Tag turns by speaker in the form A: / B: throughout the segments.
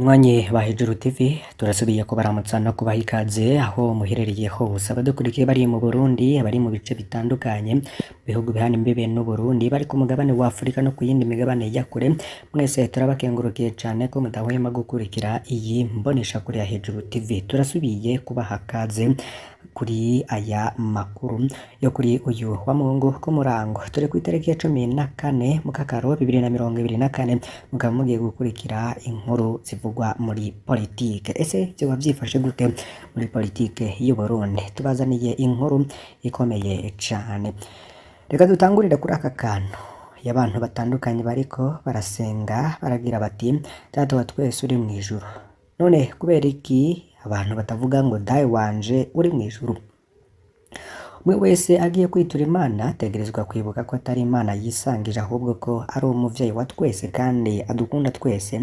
A: Banywanyi ba Hejuru TV turasubiye kubaramutsa no kubaha ikaze aho muherereye hose abadukurikiye bari mu Burundi abari mu bice bitandukanye mu bihugu bihana imbibe n'u Burundi bari ku mugabane wa Afurika no ku yindi migabane ya kure mwese turabakengurukiye cyane ko mudahwema gukurikira iyi mbonesha kure ya Hejuru TV turasubiye kubaha kaze kuri aya makuru yo kuri uyu wa Mungu ku murango turi ku itariki ya 14 mukakaro 2024 mukaba mugiye gukurikira inkuru zivugwa muri politike. Ese byoba byifashe gute muri politike y'u Burundi? Tubazaniye inkuru ikomeye cyane. Reka dutangurire kuri aka kantu y'abantu batandukanye bariko barasenga baragira bati Data wa twese uri mu ijuru. None kubera iki abantu batavuga ngo dawe wanje uri mu ijuru? Umwe wese agiye kwitura Imana ategerezwa kwibuka ko atari Imana yisangije ahubwo ko ari umuvyeyi wa twese kandi adukunda twese,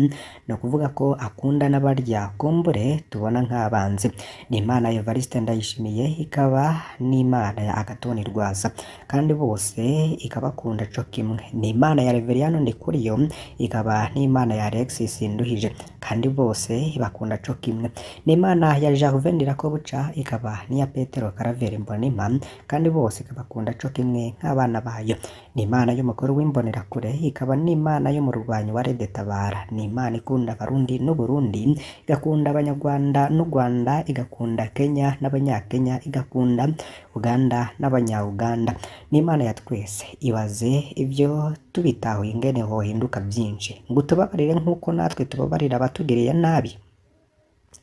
A: no kuvuga ko akunda n'abarya kumbure tubona nk'abanzi. Ni Imana ya Evariste Ndayishimiye ikaba n'Imana ya Agathon Rwasa kandi bose ikabakunda co kimwe. Ni Imana ya Reveriyano Ndikuriyo ikaba n'Imana ya Alexis Nduhije kandi bose bakunda co kimwe. Ni Imana ya Gervais Ndirakobuca ikaba n'iya Petero Karaveri Mbonimpa kandi bose ikabakunda co kimwe nk'abana bayo. Ni Imana y'umukuru w'imbonerakure ikaba n'Imana y'umurwanyi wa Red Tabara. Ni Imana ikunda Abarundi n'u Burundi, igakunda Abanyarwanda n'u Rwanda, igakunda Kenya n'Abanyakenya, igakunda Uganda n'Abanya-Uganda. Ni Imana ya twese. Ibaze ibyo tubitahuye ingene hohinduka byinshi ngo tubabarire nk'uko natwe tubabarira abatugiriye nabi.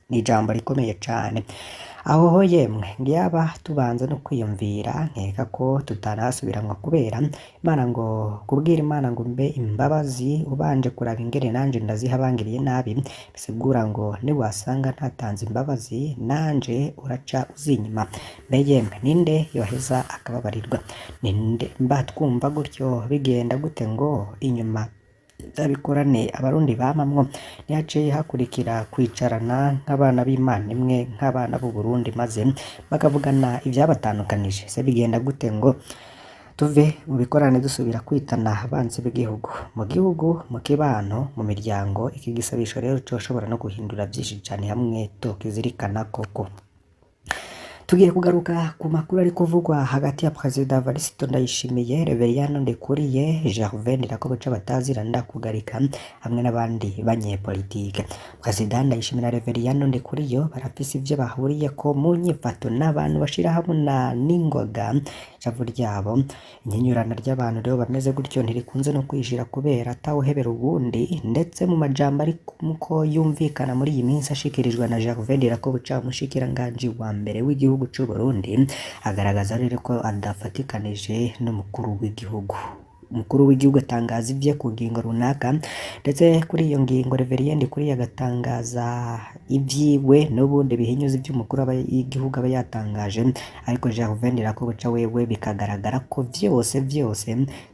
A: Ni ijambo rikomeye cyane. Aho ho yemwe ngiyaba tubanza no kwiyumvira nkeka ko tutanasubiranwa kubera Imana ngo kubwira Imana ngo mbe imbabazi ubanje kuraba ingene nanje ndaziha abangiriye nabi, bisigura ngo niwasanga ntatanze imbabazi nanje uraca uzinyima. Mbe yemwe ninde yoheza akababarirwa? Ninde mba twumva gutyo bigenda gute ngo inyuma zabikorane Abarundi bamamwo ntihaciye hakurikira kwicarana nk'abana b'Imana imwe nk'abana b'u Burundi maze bakavugana ibyabatandukanije? Se bigenda gute ngo tuve mu bikorane dusubira kwitana abanzi b'igihugu, mu gihugu, mu kibano, mu miryango? Iki gisabisho rero coshobora no guhindura byinshi cyane hamwe tokizirikana koko. Tugiye kugaruka ku makuru ari kuvugwa hagati ya Perezida Evariste Ndayishimiye, Reveriyano Ndikuriye, Gervais Ndirakobuca batazira ndakugarika hamwe n'abandi banyepolitike. Perezida Ndayishimiye na Reveriyano Ndikuriye barafise ivyo bahuriyeko mu nyifato n'abantu bashira hamwe n'ingoga javu ryabo. Inyinyurana ry'abantu rero bameze gutyo ntirikunze no kwishira kubera atawuhebera ubundi, ndetse mu majambo ari muko yumvikana muri iyi minsi ashikirijwe na Gervais Ndirakobuca umushikiranganji wa mbere w'igihugu c'u Burundi, agaragaza rero ko adafatikanije n'umukuru w'igihugu. Umukuru w'igihugu atangaza ivye ku ngingo runaka, ndetse kuri iyo ngingo Reveriyano Ndikuriye agatangaza ivyiwe n'ubundi bihinyuza ivy'umukuru w'igihugu aba yatangaje, ariko Gervais Ndirakobuca wewe bikagaragara ko vyose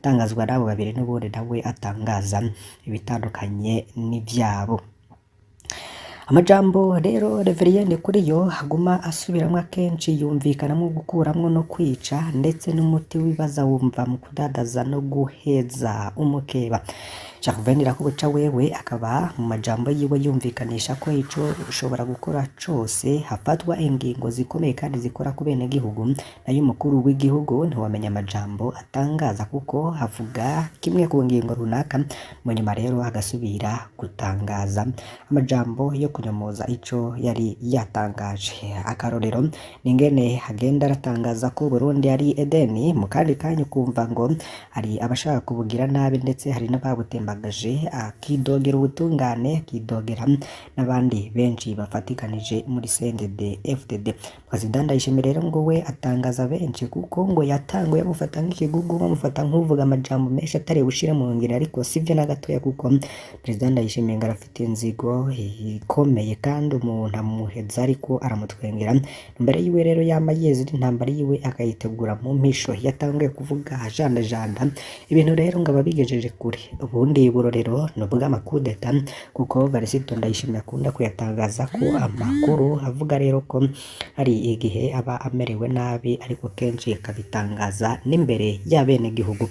A: tangazwa n'abo babiri n'ubundi nawe atangaza ibitandukanye n'ivyabo. Amajambo rero Reveriyano Ndikuriye aguma asubiramwo akenshi yumvikanamo gukuramwo no kwica, ndetse n'umuti wibaza wumva mu kudadaza no guheza umukeba. Gervais Ndirakobuca wewe akaba mu majambo yiwe yumvikanisha ko ico ushobora gukora cose hafatwa ingingo zikomeye kandi zikora ku bene gihugu, nayo umukuru w'igihugu ntiwamenya amajambo atangaza kuko havuga kimwe ku ngingo runaka, mu nyuma rero agasubira gutangaza amajambo yo kunyomoza ico yari yatangaje. Akarorero ningene hagenda aratangaza ko Burundi ari Edeni, mu kandi kanya kumva ngo hari abashaka kubugira nabi, ndetse hari n'ababutembagaje, akidogera ubutungane, akidogera n'abandi benshi bafatikanije muri CNDD FDD. Perezida Ndayishimiye rero ngo we atangaza benshi kuko ngo yatanguye amufata nk'ikigugu, bamufata nk'uvuga amajambo menshi atari bushire mu ngiro, ariko sivyo na gatoya kuko Perezida Ndayishimiye ngo arafite inzigo ikomeye kandi umuntu amuheza ariko aramutwengera. Imbere yiwe rero yama yeze intambara yiwe akayitegura mu mpisho, yatanguye kuvuga ajandajanda ibintu rero ngo ababigejeje kure. Ubundi burorero no bw'amakudeta kuko Evariste Ndayishimiye akunda kuyatangaza ko amakuru avuga rero ko hari igihe aba amerewe nabi, ariko kenshi akabitangaza n'imbere y'abene gihugu.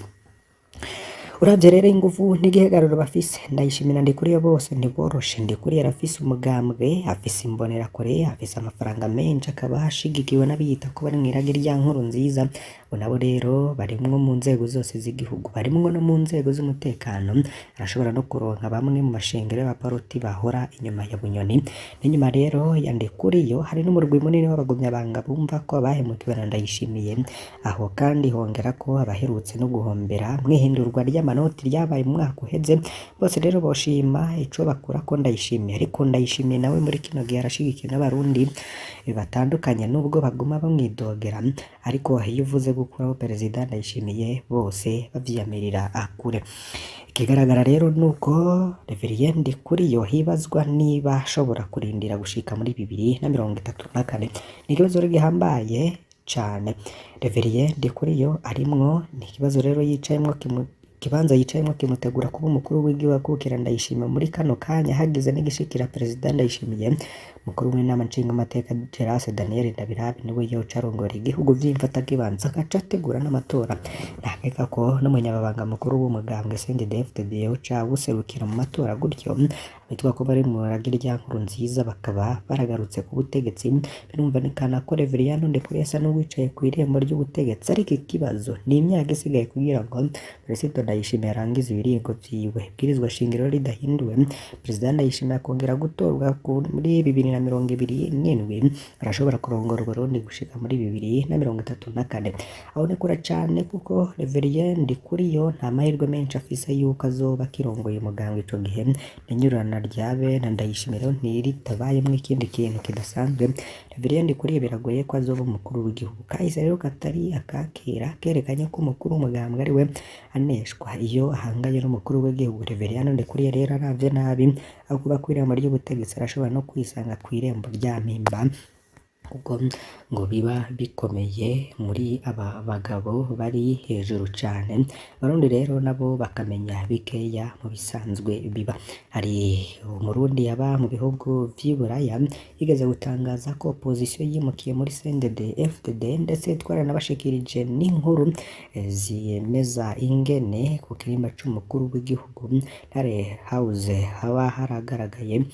A: uravye rero inguvu n'igihagararo bafise Ndayishimiye Ndikuriyo bose ntiboroshe. Ndikuriyo arafise umugambwe, afise imbonerakure, afise amafaranga menshi, akaba ashigikiwe n'abiyita ko bari mw'iragi rya Nkurunziza. Abo nabo rero barimwo mu nzego zose z'igihugu, barimwo no mu nzego z'umutekano. Arashobora no kuronka bamwe mu mashengero y'abaparoti bahora inyuma ya Bunyoni. N'inyuma rero ya Ndikuriyo hari n'umurwi munini w'abagumyabanga bumva ko abahemukiwe na Ndayishimiye. Aho kandi hongera ko abaherutse no guhombera mw'ihindurwa ry'amanoti ryabaye mu mwaka uheze. Bose rero boshima ico bakura ko Ndayishimiye, ariko Ndayishimiye nawe muri kino gihe arashigikiwe n'abarundi batandukanye nubwo baguma bamwidogera. Ariko iyo uvuze gukuraho perezida Ndayishimiye bose bavyiyamirira akure. Ikigaragara rero nuko Reverien Ndikuriyo hibazwa niba ashobora kurindira gushika muri 2034. Ni ikibazo gihambaye cane. Reverien Ndikuriyo arimwo, ni ikibazo rero yicayemwo kibanza yicayemwo kimutegura kuba umukuru w'igihugu kukira Ndayishimiye muri kano kanya hagize n'igishikira perezida Ndayishimiye. Mukuru w'inama nshingamateka Gérard Daniel Ndabirabe niwe yoca arongora igihugu vy'imfata kibanza agaca ategura n'amatora. Ntakeka ko n'umunyamabanga mukuru w'umugambwe CNDD-FDD yoca awuserukira mu matora gutyo. Bitwa ko bari mu ragi rya Nkurunziza bakaba baragarutse ku butegetsi. Birumvikana ko Reverien Ndikuriyo asa n'uwicaye ku irembo ry'ubutegetsi, ariko ikibazo ni imyaka isigaye kugira ngo Perezida Ndayishimiye arangize ibiringo vyiwe. Ibwirizwa shingiro ridahinduwe, Perezida Ndayishimiye akongera gutorwa muri 2027 arashobora kurongora Uburundi gushika muri 2034. Aho ni kure cane kuko Reverien Ndikuriyo nta mahirwe menshi afise yuko azoba akirongoye umugambwe ico gihe. N'inyurana ryabe na Ndayishimiye ntiritabayemwo ikindi kintu kidasanzwe. Reverien Ndikuriyo biragoye ko azoba umukuru w'igihugu. Kahise rero katari akakera kerekanye ko umukuru w'umugambwe ari we aneshwa iyo ahanganye n'umukuru w'igihugu. Reverien Ndikuriyo rero aravye nabi aho kuba kw'irembo ry'ubutegetsi arashobora no kwisanga kw'irembo rya mpimba, kuko ngo biba bikomeye muri aba bagabo bari hejuru cane. Abarundi rero nabo bakamenya bikeya mu bisanzwe biba. Hari umurundi yaba mu bihugu vy'iburaya yigeze gutangaza ko opposition yimukiye muri CNDD-FDD, ndetse twaranabashikirije n'inkuru ziyemeza ingene ku kirimba c'umukuru w'igihugu Ntare House haba haragaragaye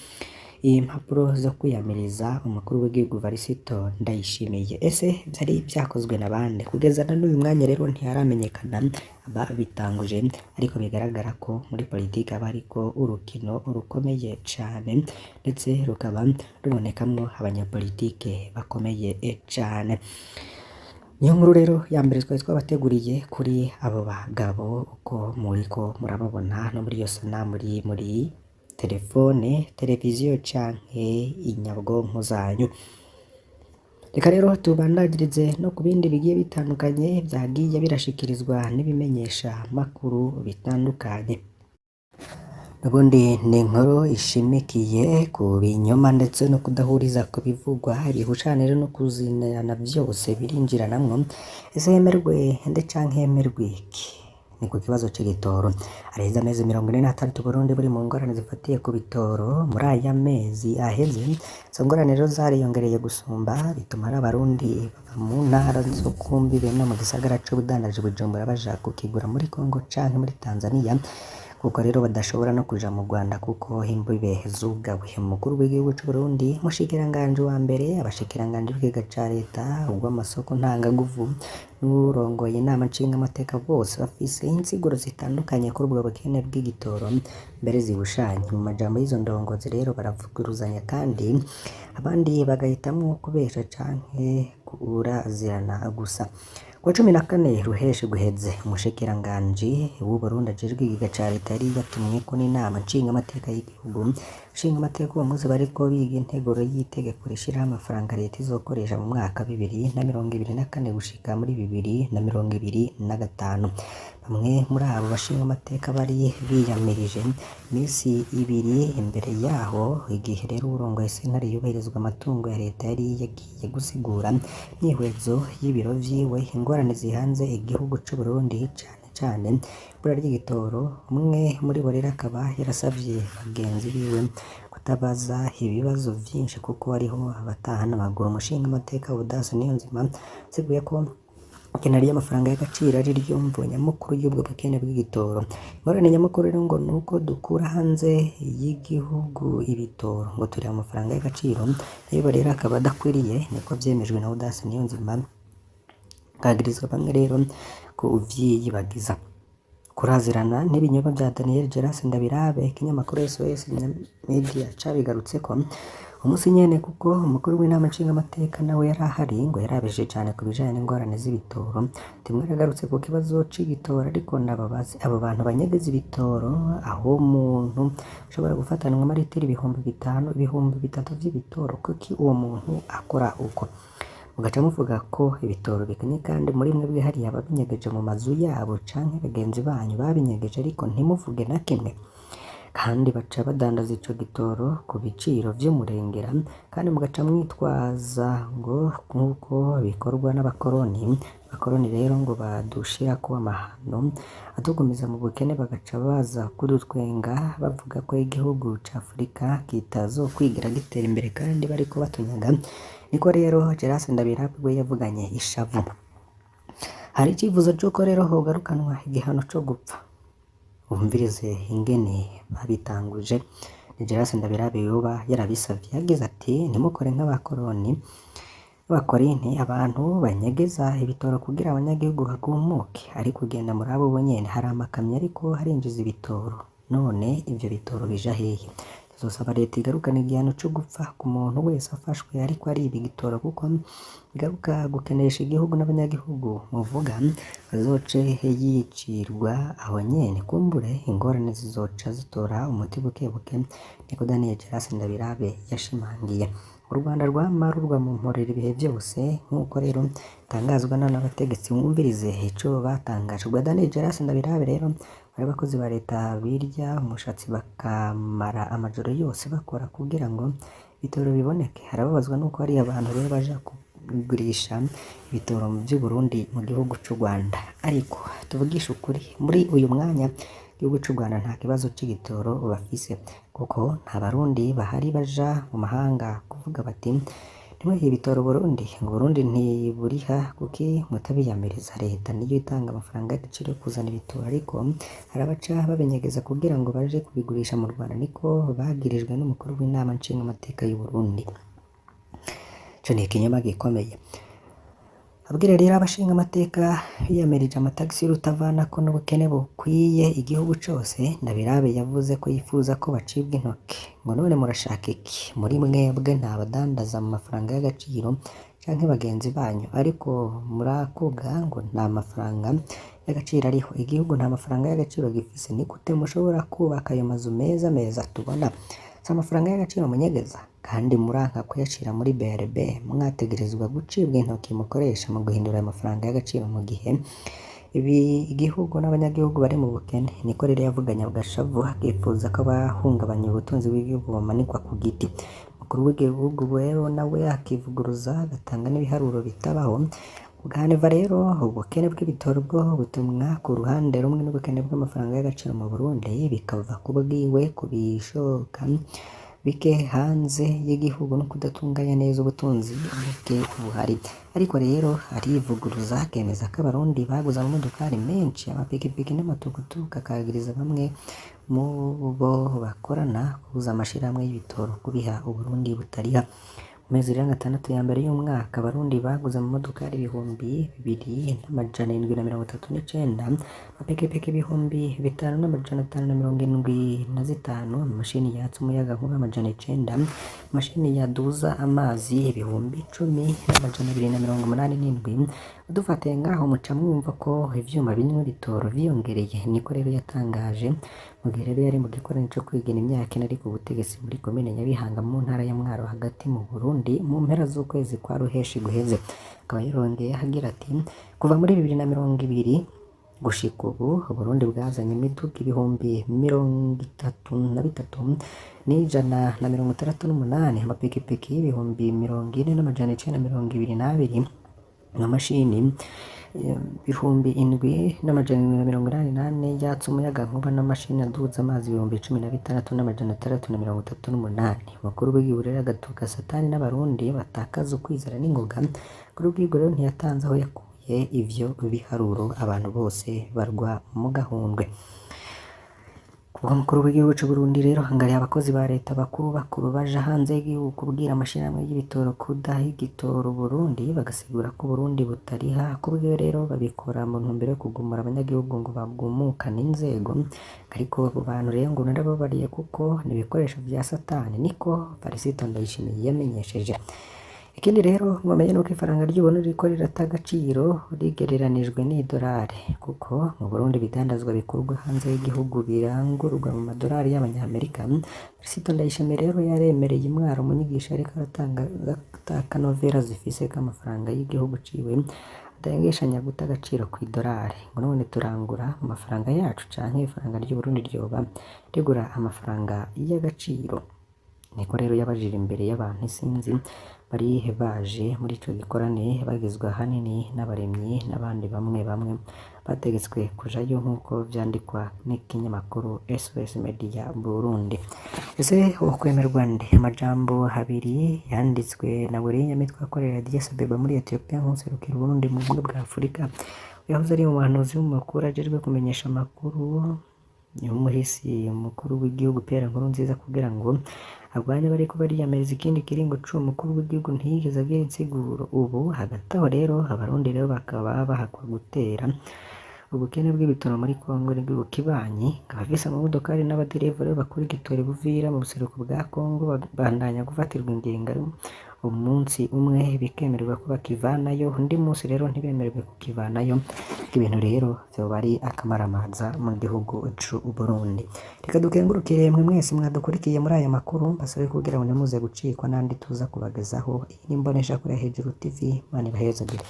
A: impapuro zo kwiyamiriza umukuru w'igihugu Varisito Ndayishimiye. Ese vyari vyakozwe na bande? Kugeza na n'uyu mwanya rero ntiharamenyekana ababitanguje, ariko bigaragara ko muri politiki aba ariko urukino rukomeye cane, ndetse rukaba rubonekamwo abanyapolitike bakomeye cane. Niyo nkuru rero ya mbere twari twabateguriye kuri abo bagabo uko muriko murababona no muri iyo sanamu muri telefone, televiziyo canke inyabwonko zanyu. Reka rero tubandagirize no ku bindi bigiye bitandukanye vyagiye birashikirizwa n'ibimenyesha makuru bitandukanye. Ubundi ni inkuru ishimikiye ku binyoma ndetse no kudahuriza ku bivugwa, ibihushane no kuzinana vyose birinjiranamwo. Ese hemerwe nde canke hemerwe iki? Ni ku kibazo c'igitoro. Haraheze amezi 46 Burundi buri mu ngorane zifatiye ku bitoro. Muri aya mezi aheze izo ngorane rero zariyongereye gusumba, bituma ari abarundi bava mu ntara zo kumbibe no mu gisagara c'ubudandaji Bujumbura baja kukigura muri Congo canke muri Tanzania, kuko rero badashobora no kuja mu Rwanda kuko imbibe zugawe. Umukuru w'igihugu c'u Burundi, mushikiranganje wa mbere, abashikiranganje b'ikiga ca leta ubw'amasoko ntangaguvu n'urongoye inama nshingamateka bose bafise insiguro zitandukanye kuri ubwo bukene bw'igitoro, mbere zibushanye. Mu majambo y'izo ndongozi rero baravuguruzanya, kandi abandi bagahitamwo kubesha canke kurazirana gusa. Kwa 14 Ruheshi guheze, umushikiranganje w'u Burundi ajejwe ikiga ca leta yari yatumyeko n'inama nshingamateka y'igihugu. Nshingamateka uwo munsi bariko biga integuro y'itegeko rishiraho amafaranga leta izokoresha mu mwaka 2024 gushika muri 2025. Bamwe muri abo bashingamateka bari biyamirije imisi ibiri imbere yaho, igihe rero urongoye sentare yubahirizwa amatungo ya leta yari yagiye gusigura imyihwezo y'ibiro vyiwe ingorane zihanze igihugu c'u Burundi, cane ibura ry'igitoro. Umwe muri bo rero akaba yarasavye bagenzi biwe kutabaza ibibazo vyinshi kuko hariho abataha n'amaguru. Umushingamateka Audace Niyonzima asiguye ko Ikena ry'amafaranga y'agaciro ari ryo mvo nyamukuru y'ubwo bukene bw'igitoro. Ingorane nyamukuru rero ngo nuko dukura hanze y'igihugu ibitoro ngo turi amafaranga y'agaciro, nayo rero akaba adakwiriye, niko vyemejwe na Audace Niyonzima. Kagirizwa bamwe rero ko uvyiyibagiza. Kurazirana n'ibinyoma vya Daniel Geras Ndabirabe, ikinyamakuru SOS Media cabigarutseko umunsi nyene, kuko umukuru w'inama nshingamateka nawe yari ahari ngo yarabije cane ku bijanye n'ingorane z'ibitoro. Timwe aragarutse ku kibazo c'igitoro, ariko nababazi abo bantu banyegeza ibitoro, aho umuntu ashobora gufatanwa amaritiro 5,000 3,000 vy'ibitoro, kuki uwo muntu akora uko? Mugaca muvuga ko ibitoro bikenye, kandi muri mwebwe hariya ababinyegeje mu mazu yabo canke bagenzi banyu babinyegeje, ariko ntimuvuge na kimwe. Kandi baca badandaza ico gitoro ku biciro vy'umurengera, kandi mugaca mwitwaza ngo nk'uko bikorwa n'abakoroni. Abakoroni rero ngo badushirako amahano adugumiza mu bukene, bagaca baza kudutwenga bavuga ko igihugu ca Afurika kitazokwigira gitera imbere, kandi bariko batunyaga. Niko rero Geras Ndabirabe we yavuganye ishavu. Hari icifuzo c'uko rero hogarukanwa igihano co gupfa. Umvirize ingene babitanguje. Ni Geras Ndabirabe yoba yarabisavye, yagize ati ntimukore nk'abakoroni b'abakorinti, abantu banyegeza ibitoro kugira abanyagihugu bagumuke, ariko ugenda muri abo bonyene hari amakamyo ariko harinjiza ibitoro, none ivyo bitoro bija hehe? Tuzosaba leta igarukana igihano co gupfa ku muntu wese afashwe ariko ariba igitoro, kuko igaruka gukenesha igihugu n'abanyagihugu. Muvuga azoce yicirwa aho nyene, kumbure ingorane zizoca zitora umuti bukebuke, niko Daniel Geras Ndabirabe yashimangiye. U Rwanda rwama rurwa mu mporera ibihe vyose, nk'uko rero tangazwa n'abategetsi. Mwumvirize ico batangaje. Ubwo Daniel Geras Ndabirabe rero bari abakozi ba leta birya umushatsi bakamara amajoro yose bakora kugira ngo ibitoro biboneke. Harababazwa nuko hari abantu rero baja kugurisha ibitoro vy'u Burundi mu gihugu c'u Rwanda. Ariko tuvugisha ukuri, muri uyu mwanya igihugu c'u Rwanda nta kibazo c'igitoro bafise, kuko nta barundi bahari baja mu mahanga kuvuga bati ntimwihe ibitoro Burundi, ngo Burundi ntiburiha kuki mutabiyamiriza. Leta niyo itanga amafaranga y'agaciro yo kuzana ibitoro, ariko harabaca babinyegeza kugira ngo baje kubigurisha mu Rwanda. Niko bagirijwe n'umukuru w'inama nshingamateka y'u Burundi. Ico ni ikinyoma gikomeye. Abwira rero abashinga amateka biyamirije amatagisi y'urutavanako n'ubukene bukwiye igihugu cose. Ndabirabe yavuze ko yifuza ko bacibwa intoke. Ngo none murashaka iki? Muri mwebwe nta badandaza mu mafaranga y'agaciro canke bagenzi banyu, ariko murakuga ngo nta mafaranga y'agaciro ariho. Igihugu nta mafaranga y'agaciro gifise, ni gute mushobora kubaka ayo mazu meza meza tubona? Si amafaranga y'agaciro munyegeza, kandi muranka kuyashira muri BRB. Mwategerezwa gucibwa intoki mukoresha mu guhindura ayo mafaranga y'agaciro mu gihe igihugu n'abanyagihugu bari mu bukene. Niko rero yavuganye agashavu, akifuza ko abahungabanya ubutunzi bw'igihugu bamanikwa ku giti. Umukuru w'igihugu rero nawe akivuguruza, agatanga n'ibiharuro bitabaho. Kuganeva rero ubukene bw'ibitoro bwo butumwa ku ruhande rumwe n'ubukene bw'amafaranga y'agaciro mu Burundi, bikava ku bwiwe ku bishoka bike hanze y'igihugu no kudatunganya neza ubutunzi bwe buhari. Ariko rero arivuguruza akemeza ko abarundi baguze amamodokari menshi, amapikipiki n'amatukutuku, akagiriza bamwe mu bo bakorana kubuza amashirahamwe y'ibitoro kubiha Uburundi butariha. Mu mezi 6 ya mbere y'umwaka abarundi baguze amamodokari 2,739, amapikipiki 5,575, amamashini yatsa umuyagankuba 900, amamashini yaduza amazi 10,287. Dufatiye ngaho muca mwumva ko ivyuma binywa ibitoro vyiyongereye. Niko rero yatangaje mu gihe rero yari mu gikorane co kwigina imyaka ine ari ku butegetsi muri komine Nyabihanga mu ntara ya Mwaro hagati mu Burundi mu mpera z'ukwezi kwa Ruheshi guheze. Akaba yarongeye agira ati kuva muri 2020 gushika ubu Burundi bwazanye imiduga 33,168, amapikipiki 40,922, amamashini 7,788 yatsa umuyagankuba n'amashini aduza amazi 16,638. Umukuru w'igihugu rero agatuka satani n'abarundi batakaza ukwizera n'ingoga. Kuri ubwo rero ntiyatanze aho yakuye bashyigikiye ivyo biharuro abantu bose barwa mu gahundwe. Kuba mukuru w'igihugu c'u Burundi rero hangariye abakozi ba leta bakuru baja hanze y'igihugu kubwira amashirahamwe y'ibitoro kudaha igitoro Burundi bagasigura ko Burundi butariha kubwiwe rero babikora mu ntumbero yo kugumura abanyagihugu ngo bagumukane inzego ariko abo bantu rero ngo narababariye kuko ni ibikoresho vya satani niko Varisito Ndayishimiye yamenyesheje. Ikindi rero mwamenye nuko ifaranga ry'Uburundi ririko rirata agaciro rigereranijwe n'idolari kuko mu Burundi ibidandazwa bikorwa hanze y'igihugu birangurwa mu madolari y'abanyamerika. Varisito Ndayishimiye rero yaremereye imwaro mu nyigisho ariko aratanga akanovera zifise k'amafaranga y'igihugu ciwe adahengeshanya guta agaciro kw'idolari ngo none turangura amafaranga yacu canke ifaranga ry'Uburundi ryoba rigura amafaranga y'agaciro. Niko rero yabajije imbere y'abantu isinzi bari baje muri ico gikorane bagizwe ahanini n'abaremyi n'abandi bamwe bategetswe kujayo nk'uko vyandikwa n'ikinyamakuru SOS Media Burundi. Ese wokwemerwa nde? Amajambo habiri yanditswe na Nyamitwe akorera Addis Abeba muri Ethiopia nk'userukira Burundi mu bumwe bwa Afurika yahoze ari umuhanuzi w'umakuru ajejwe kumenyesha amakuru y'umuhisi umukuru w'igihugu Pierre Nkurunziza kugira ngo abanye bariko bariyamiriza ikindi kiringo c'umukuru w'igihugu ntiyigeze agira insiguro. Ubu hagati aho rero abarundi rero bakaba bahakwa gutera ubukene bw'ibitoro muri Kongo n'igihugu kibanyi abafise amamodokari n'abadereva rero bakora igitoro Buvira mu buseruko bwa Kongo bandanya gufatirwa ingenga umunsi umwe bikemererwa ko bakivanayo undi munsi rero ntibemererwe kukivanayo. Ibintu rero vyoba ari akamaramaza mu gihugu c'u Burundi. Reka dukengurukire mwe mwese mwadukurikiye muri aya makuru basabe kugira ngo ntimuze gucikwa n'andi tuza kubagezaho. Iyi ni Mboneshakure Hejuru TV, Imana ibahezagire.